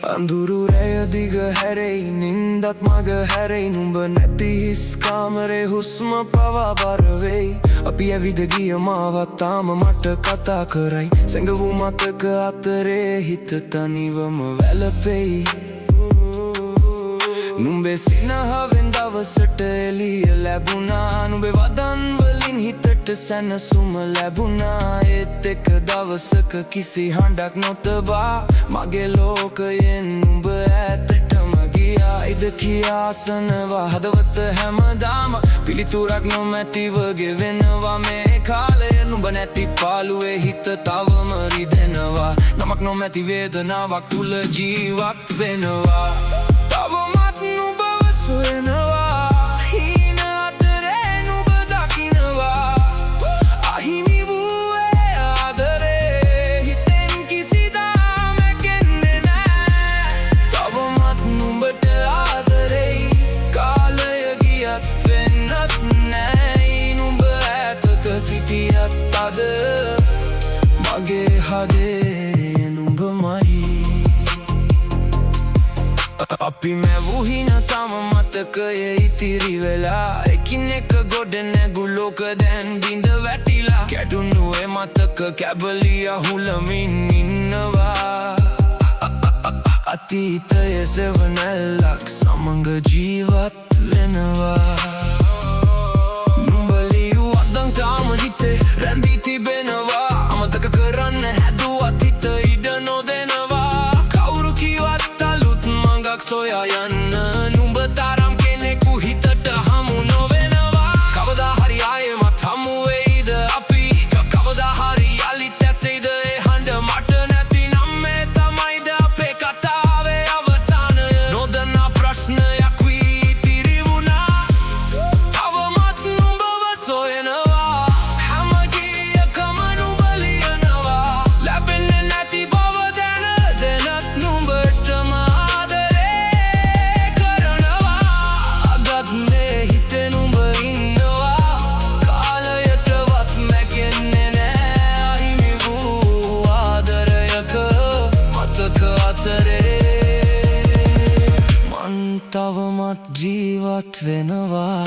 අඳුරු රැය දිග හැරෙයි නින්දත් මග හැරෙයි නුඹ නැති හිස් කාමරේ හුස්ම පවා බර වෙයි අපි ඇවිද ගිය මාවත් තාම මට කතා කරයි සැඟවූ මතක අතරේ හිත තනිවම වැළපෙයි නුඹේ සිනහවෙන් දවසට එළිය ලැබුණා නුඹේ වදන් වලින් හිතට සැනසුම ලැබුණා ඒත් එක දවසක කිසි හඬක් නොතබා මගේ ලෝකයෙන් නුඹ ඈතටම ගියා ඉද කියාසනවා හදවත හැමදාම පිළිතුරක් නොමැති වගේ වෙනවා මේ කාලය නුඹ නැති පාළුවේ හිත තවම රිදෙනවා නමක් නොමැති වේදනාවක් තුල ජීවත් වෙනවා හීන අතරේ නුඹ දකිනවා අහිමි වූයේ ආදරේ හිතෙන් කිසිදා මැකෙන්නේ නෑ තවමත් නුඹට ආදරෙයි කාලය ගියත් වෙනස් නෑ නුඹ ඈතක සිටියත් අද මගේ හදේ නුඹමයි අපි මැවූ හින තම මතකයේ ඉතිරි වෙලා එකිනෙක ගොඩ නැගු ලෝක දැන් බිඳ වැටිලා කැඩුණු ඒ මතක කැබලි අහුලමින් ඉන්නවා අතීතයේ සෙවණැල්ලක් සමග ජීවත් වෙනවා නුඹ ලියූ අදන් තාම හිතේ රැඳී තිබෙනවා අමතක කරන්න හැදුවත් හිත ඉඩ නොදෙනවා කවුරු කිව්වත් අලුත් මඟක් සොයා යන්න නුඹ තරම් කෙනෙකු හිතට හමු නොවෙනවා කවදා හරි ආයෙමත් හමු වෙයිද අපි කවදා හරි යලිත් ඇසෙයිද ඒ හඬ මට නැතිනම් මේ තමයිද අපේ කතාවේ අවසානය නොදන්නා ප්‍රශ්නයක් වී ඉතිරි වුණා තවමත් නුඹව සොයනවා හැම ගීයකම නුඹ ලියනවා ලැබෙන්නේ නැති බව දැන දැනත් නුඹටම තවමත් ජීවත් වෙනවා